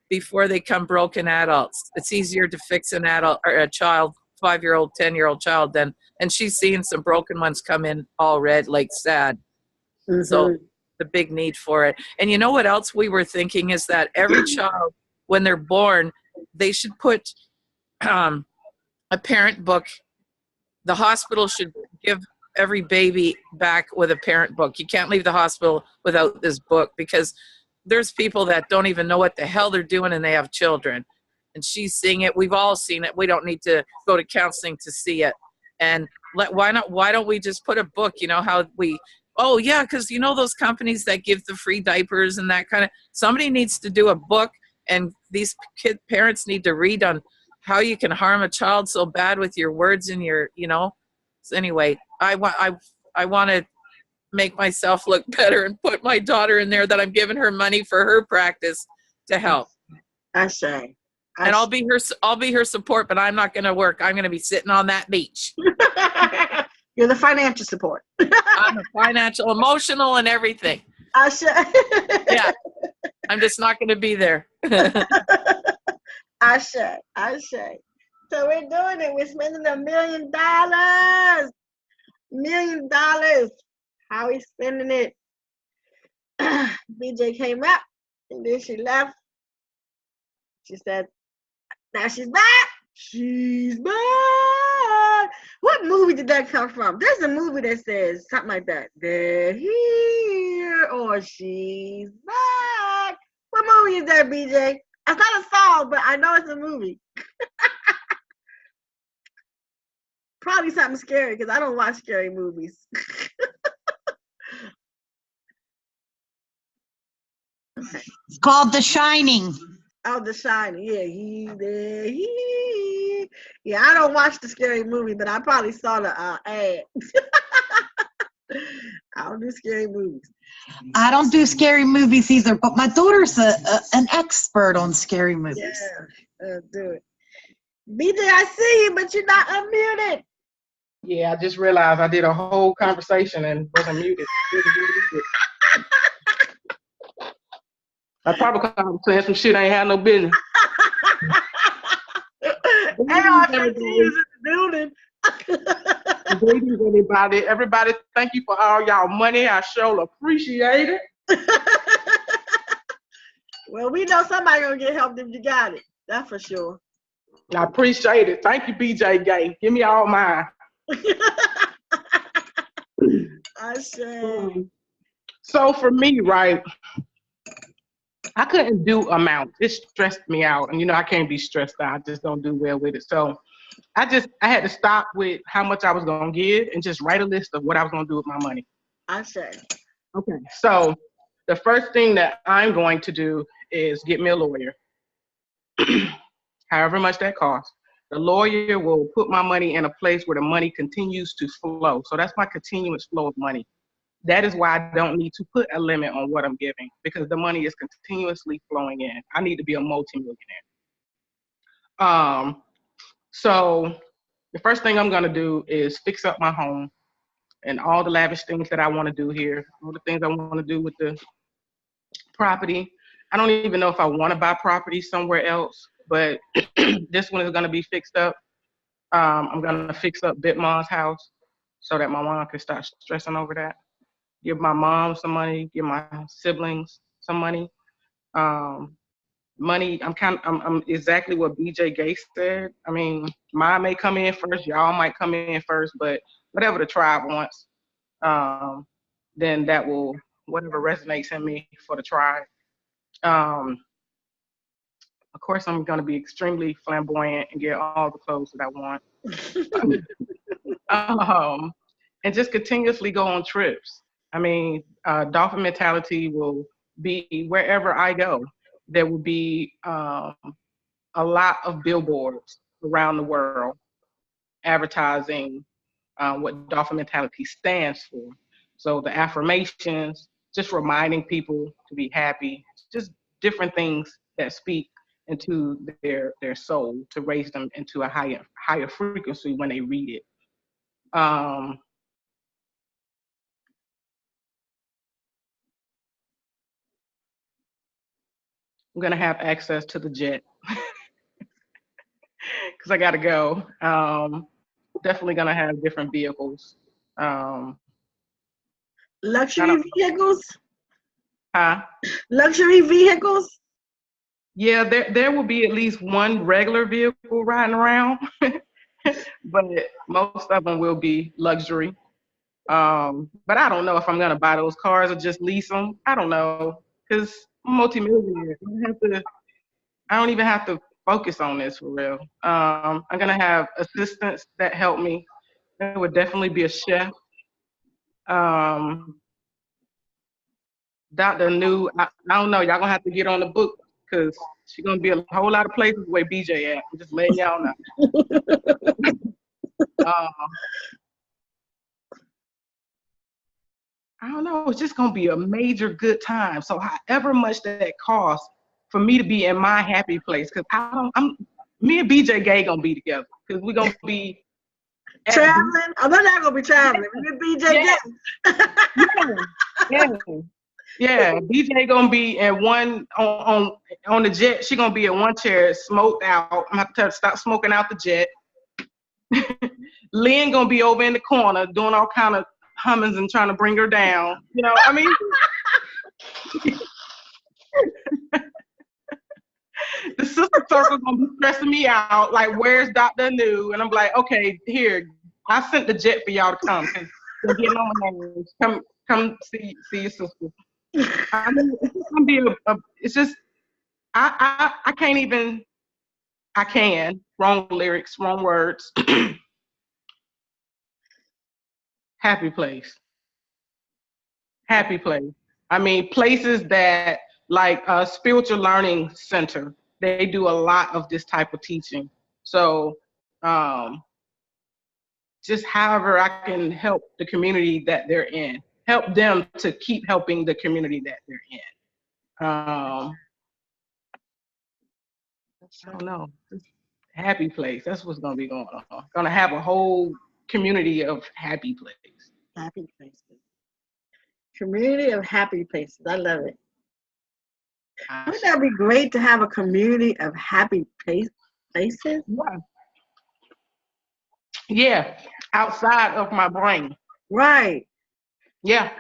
before they become broken adults. It's easier to fix an adult or a child 5-year-old, 10-year-old child, then, and she's seen some broken ones come in all red, like sad. So the big need for it. And you know what else we were thinking is that every child, when they're born, they should put a parent book. The hospital should give every baby back with a parent book. You can't leave the hospital without this book, because there's people that don't even know what the hell they're doing and they have children. And she's seeing it. We've all seen it. We don't need to go to counseling to see it. And why don't we just put a book, you know, how we, oh yeah, because you know those companies that give the free diapers and that kind of, somebody needs to do a book, and these parents need to read on how you can harm a child so bad with your words and your, you know. So anyway, I want to make myself look better and put my daughter in there that I'm giving her money for her practice to help. I say. And I'll be her support, but I'm not going to work. I'm going to be sitting on that beach. You're the financial support. I'm the financial, emotional, and everything. I say. Yeah. I'm just not going to be there. I say. So we're doing it. We're spending $1 million. $1 million. How are we spending it? BJ came up and then she left. She said, now she's back. She's back. What movie did that come from? There's a movie that says something like that. They're here or she's back. What movie is that, BJ? It's not a song, but I know it's a movie. Probably something scary, because I don't watch scary movies. Okay. It's called The Shining. Oh, The Shining. Yeah, yeah, I don't watch the scary movie, but I probably saw the ad. I don't do scary movies. I don't do scary movies either, but my daughter's an expert on scary movies. Yeah, do it. BJ, I see you, but you're not unmuted. Yeah, I just realized I did a whole conversation and wasn't muted. I probably called saying some shit I ain't had no business. AR-15 is in the building. Greetings, everybody, thank you for all y'all money. I sure appreciate it. Well, we know somebody gonna get help if you got it. That's for sure. I appreciate it. Thank you, BJ Gay. Give me all mine. I say. So for me, right, I couldn't do amounts. It stressed me out. And you know, I can't be stressed out. I just don't do well with it. So I had to stop with how much I was going to give and just write a list of what I was going to do with my money. I say. Okay. So the first thing that I'm going to do is get me a lawyer. However much that costs. The lawyer will put my money in a place where the money continues to flow. So that's my continuous flow of money. That is why I don't need to put a limit on what I'm giving, because the money is continuously flowing in. I need to be a multimillionaire. So the first thing I'm gonna do is fix up my home and all the lavish things that I wanna do here, all the things I wanna do with the property. I don't even know if I wanna buy property somewhere else, but this one is gonna be fixed up. I'm gonna fix up Big Mom's house so that my mom can start stressing over that. Give my mom some money, give my siblings some money. Money, I'm exactly what BJ Gates said. I mean, mine may come in first, y'all might come in first, but whatever the tribe wants, then that will, whatever resonates in me for the tribe. Of course, I'm going to be extremely flamboyant and get all the clothes that I want. And just continuously go on trips. I mean, dolphin mentality will be wherever I go. There will be a lot of billboards around the world advertising what dolphin mentality stands for. So the affirmations, just reminding people to be happy, just different things that speak into their soul to raise them into a higher frequency when they read it. I'm gonna have access to the jet. because I got to go. Definitely going to have different vehicles. I Luxury don't- vehicles? Huh? Luxury vehicles? Yeah, there will be at least one regular vehicle riding around, but most of them will be luxury. But I don't know if I'm gonna buy those cars or just lease them. I don't know, because I'm multimillionaire. I don't even have to focus on this for real. I'm gonna have assistants that help me. There would definitely be a chef. Dr. New, I don't know. Y'all gonna have to get on the book because she's gonna be a whole lot of places where BJ at. I'm just letting y'all know. I don't know. It's just gonna be a major good time. So however much that costs for me to be in my happy place, because me and BJ Gay gonna be together because we're gonna be traveling. I'm not gonna be traveling. We're BJ Gay. Yeah, BJ gonna be in one on the jet. She gonna be in one chair, smoked out. I'm gonna have to tell her to stop smoking out the jet. Lynn gonna be over in the corner doing all kind of hummings and trying to bring her down. You know, I mean, the sister circle gonna be stressing me out. Like, where's Dr. New? And I'm like, okay, here, I sent the jet for y'all to come. Cause they're getting on my nerves. Come see your sister. I mean, it's gonna be it's just I can't even. I can wrong lyrics, wrong words. Happy place. Happy place. I mean, places that like Spiritual Learning Center, they do a lot of this type of teaching. So just however I can help the community that they're in, help them to keep helping the community that they're in. I don't know. Happy place. That's what's gonna be going on. Gonna have a whole community of happy place. Happy places. Community of happy places. I love it. Wouldn't that be great to have a community of happy places? Yeah. Outside of my brain. Right. Yeah.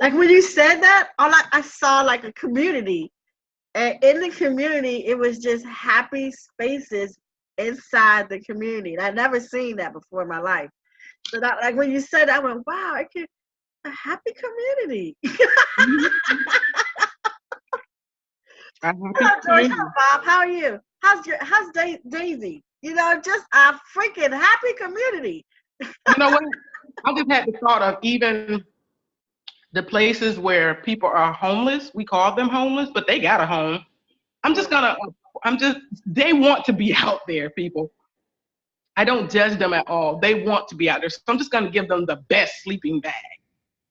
Like when you said that, I saw like a community. And in the community, it was just happy spaces inside the community. And I'd never seen that before in my life. So that, like when you said that, I went, wow, a happy community. Hello, George. Hello, Bob. How are you? How's Daisy? You know, just a freaking happy community. You know what? I just had the thought of even the places where people are homeless. We call them homeless, but they got a home. They want to be out there, people. I don't judge them at all. They want to be out there. So I'm just going to give them the best sleeping bag.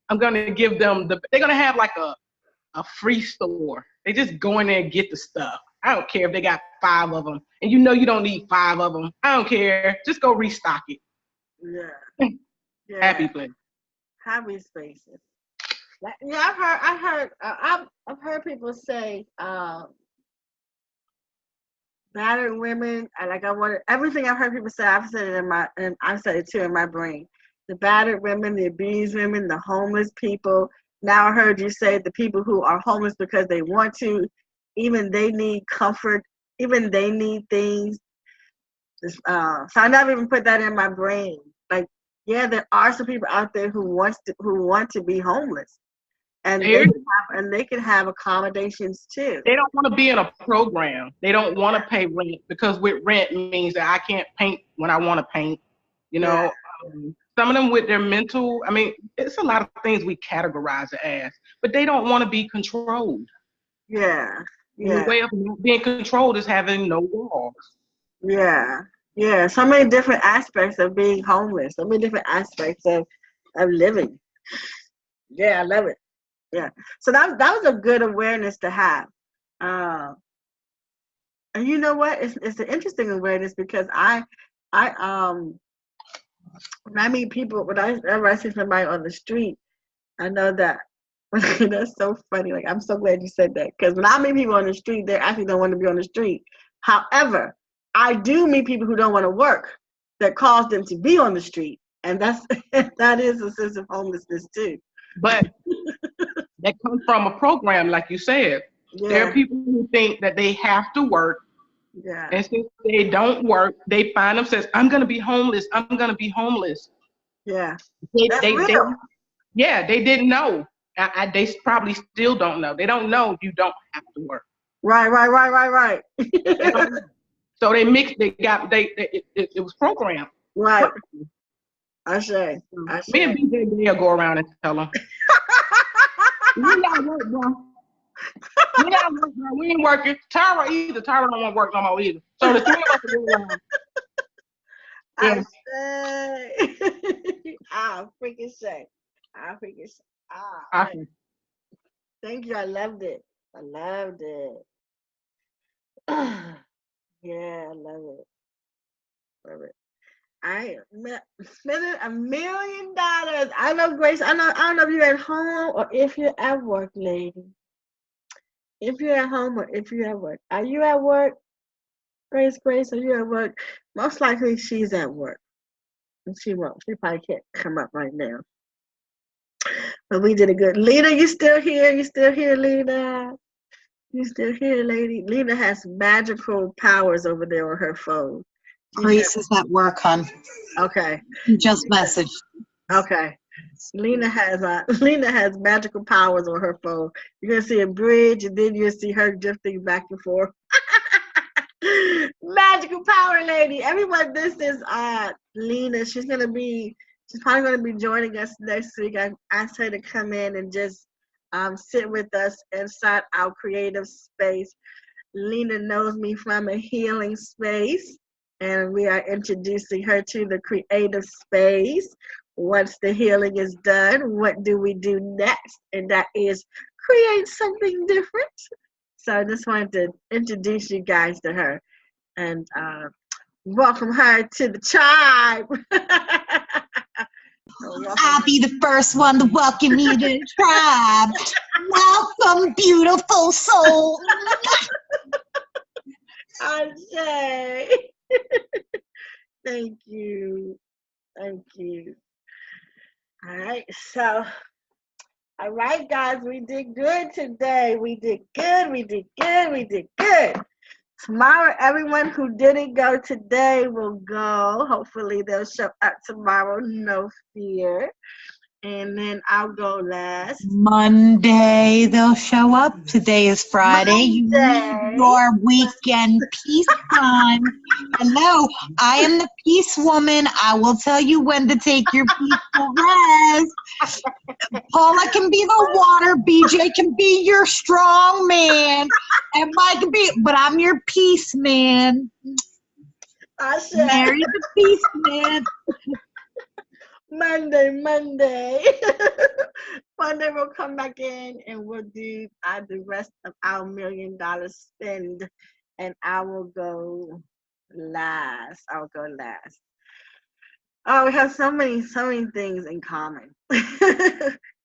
I'm going to give them they're going to have like a free store. They just go in there and get the stuff. I don't care if they got 5 of them. And you know you don't need 5 of them. I don't care. Just go restock it. Yeah. Happy place. Happy spaces. Yeah, I've heard people say battered women. Everything I've heard people say. I've said it I've said it too in my brain. The battered women, the abused women, the homeless people. Now I heard you say the people who are homeless because they want to, even they need comfort, even they need things. So I never even put that in my brain. Like, yeah, there are some people out there who want to be homeless. And they can have accommodations too. They don't want to be in a program. They don't want to pay rent because with rent means that I can't paint when I want to paint. You know, some of them with their mental, I mean, it's a lot of things we categorize it as, but they don't want to be controlled. Yeah. The way of being controlled is having no walls. Yeah. Yeah. So many different aspects of being homeless. So many different aspects of living. Yeah, I love it. Yeah. So that was a good awareness to have. And you know what? It's an interesting awareness because I when I meet people, whenever I see somebody on the street, I know that that's so funny. Like, I'm so glad you said that because when I meet people on the street, they actually don't want to be on the street. However, I do meet people who don't want to work that cause them to be on the street. And that is a sense of homelessness too. But that comes from a program, like you said. There Yeah, are people who think that they have to work, yeah. and since they don't work, they find themselves, I'm going to be homeless. I'm going to be homeless. Yeah. They, That's they, they, real. yeah, they didn't know. They probably still don't know. They don't know you don't have to work. Right. So they mixed. It was programmed. Right. I say. Me and BJ will go around and tell them, we got work, bro. We got work, bro. We ain't working. Tyra either. Tyra don't want to work no more either. So the three of us will go around. Yeah. I say. I'll freaking say. Awesome. Thank you. I loved it. Yeah, I love it. I spending $1 million. I know, Grace. I don't know if you're at home or if you're at work, lady. If you're at home or if you're at work. Are you at work? Grace, are you at work? Most likely she's at work. And she won't. She probably can't come up right now. But we did a good. Lena, you still here? You still here, Lena? You still here, lady? Lena has magical powers over there on her phone. Grace is at work, hon. Okay. You just messaged. Okay. Lena has magical powers on her phone. You're gonna see a bridge, and then you'll see her drifting back and forth. Magical power lady. Everyone, this is Lena. She's probably gonna be joining us next week. I asked her to come in and just sit with us inside our creative space. Lena knows me from a healing space, and we are introducing her to the creative space. Once the healing is done, what do we do next? And that is create something different. So I just wanted to introduce you guys to her and welcome her to the tribe. I'll be the first one to welcome you to the tribe. Welcome, beautiful soul. I say. Thank you. All right, guys, we did good today. We did good. Tomorrow, everyone who didn't go today will go. Hopefully, they'll show up tomorrow. No fear. And then I'll go last. Monday, they'll show up. Today is Friday. You need your weekend peace time. Hello, I am the peace woman. I will tell you when to take your peaceful rest. Paula can be the water. BJ can be your strong man. And Mike can be, but I'm your peace man. I said. Mary the peace man. Monday. Monday we'll come back in and we'll do the rest of our $1 million spend, and I will go last. Oh, we have so many things in common.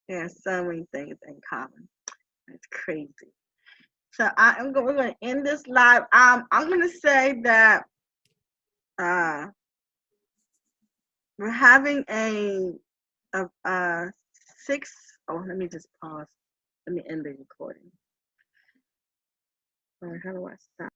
Yeah, so many things in common. It's crazy. So we're going to end this live. I'm going to say that we're having a 6. Oh, let me just pause. Let me end the recording. All right, how do I stop?